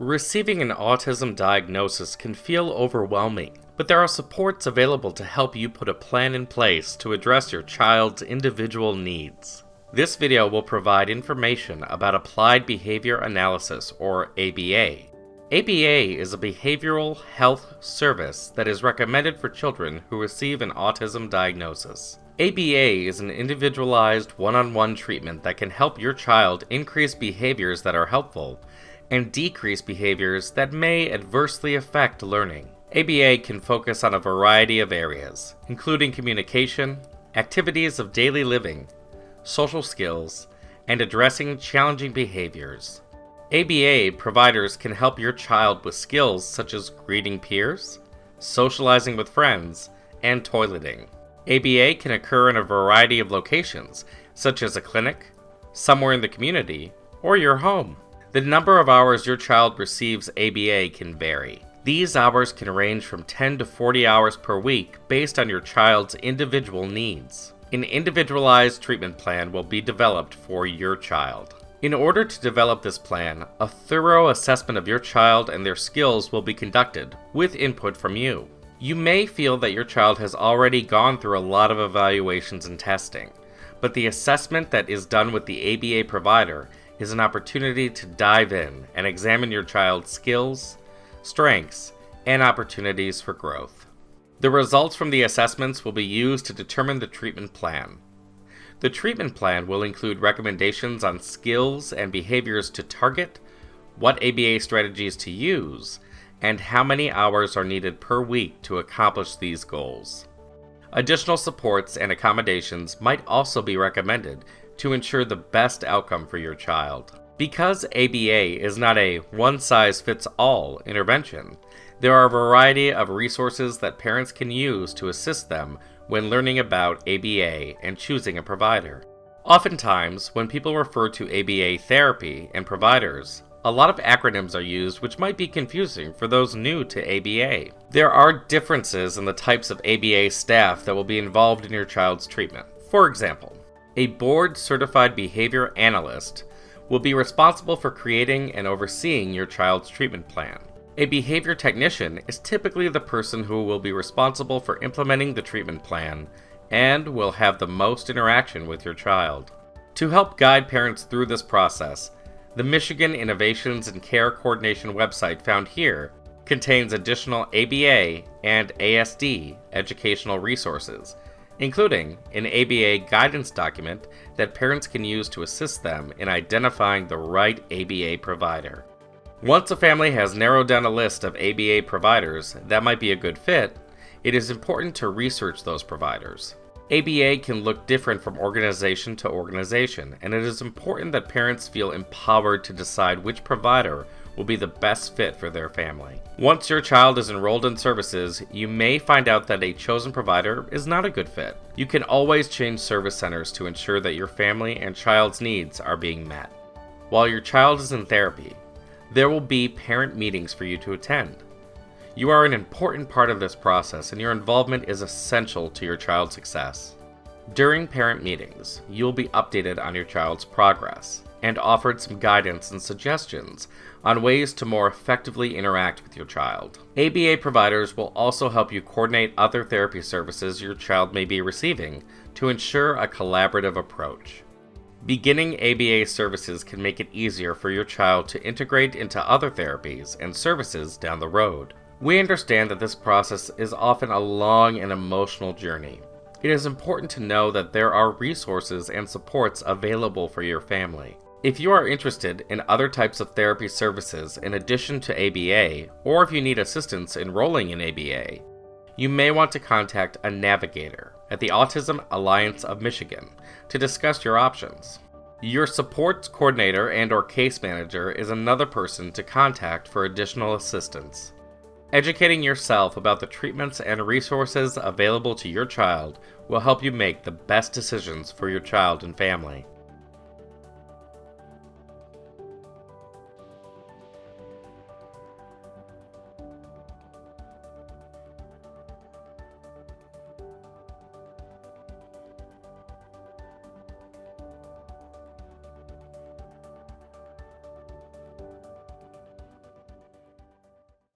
Receiving an autism diagnosis can feel overwhelming, but there are supports available to help you put a plan in place to address your child's individual needs. This video will provide information about Applied Behavior Analysis, or ABA. ABA is a behavioral health service that is recommended for children who receive an autism diagnosis. ABA is an individualized one-on-one treatment that can help your child increase behaviors that are helpful and decrease behaviors that may adversely affect learning. ABA can focus on a variety of areas, including communication, activities of daily living, social skills, and addressing challenging behaviors. ABA providers can help your child with skills such as greeting peers, socializing with friends, and toileting. ABA can occur in a variety of locations, such as a clinic, somewhere in the community, or your home. The number of hours your child receives ABA can vary. These hours can range from 10 to 40 hours per week based on your child's individual needs. An individualized treatment plan will be developed for your child. In order to develop this plan, a thorough assessment of your child and their skills will be conducted, with input from you. You may feel that your child has already gone through a lot of evaluations and testing, but the assessment that is done with the ABA provider is an opportunity to dive in and examine your child's skills, strengths, and opportunities for growth. The results from the assessments will be used to determine the treatment plan. The treatment plan will include recommendations on skills and behaviors to target, what ABA strategies to use, and how many hours are needed per week to accomplish these goals. Additional supports and accommodations might also be recommended to ensure the best outcome for your child. Because ABA is not a one-size-fits-all intervention, there are a variety of resources that parents can use to assist them when learning about ABA and choosing a provider. Oftentimes, when people refer to ABA therapy and providers, a lot of acronyms are used which might be confusing for those new to ABA. There are differences in the types of ABA staff that will be involved in your child's treatment. For example, a board-certified behavior analyst will be responsible for creating and overseeing your child's treatment plan. A behavior technician is typically the person who will be responsible for implementing the treatment plan and will have the most interaction with your child. To help guide parents through this process, the Michigan Innovations and Care Coordination website found here contains additional ABA and ASD educational resources, including an ABA guidance document that parents can use to assist them in identifying the right ABA provider. Once a family has narrowed down a list of ABA providers that might be a good fit, it is important to research those providers. ABA can look different from organization to organization, and it is important that parents feel empowered to decide which provider will be the best fit for their family. Once your child is enrolled in services, you may find out that a chosen provider is not a good fit. You can always change service centers to ensure that your family and child's needs are being met. While your child is in therapy, there will be parent meetings for you to attend. You are an important part of this process, and your involvement is essential to your child's success. During parent meetings, you will be updated on your child's progress and offered some guidance and suggestions on ways to more effectively interact with your child. ABA providers will also help you coordinate other therapy services your child may be receiving to ensure a collaborative approach. Beginning ABA services can make it easier for your child to integrate into other therapies and services down the road. We understand that this process is often a long and emotional journey. It is important to know that there are resources and supports available for your family. If you are interested in other types of therapy services in addition to ABA, or if you need assistance enrolling in ABA, you may want to contact a navigator at the Autism Alliance of Michigan to discuss your options. Your supports coordinator and/or case manager is another person to contact for additional assistance. Educating yourself about the treatments and resources available to your child will help you make the best decisions for your child and family.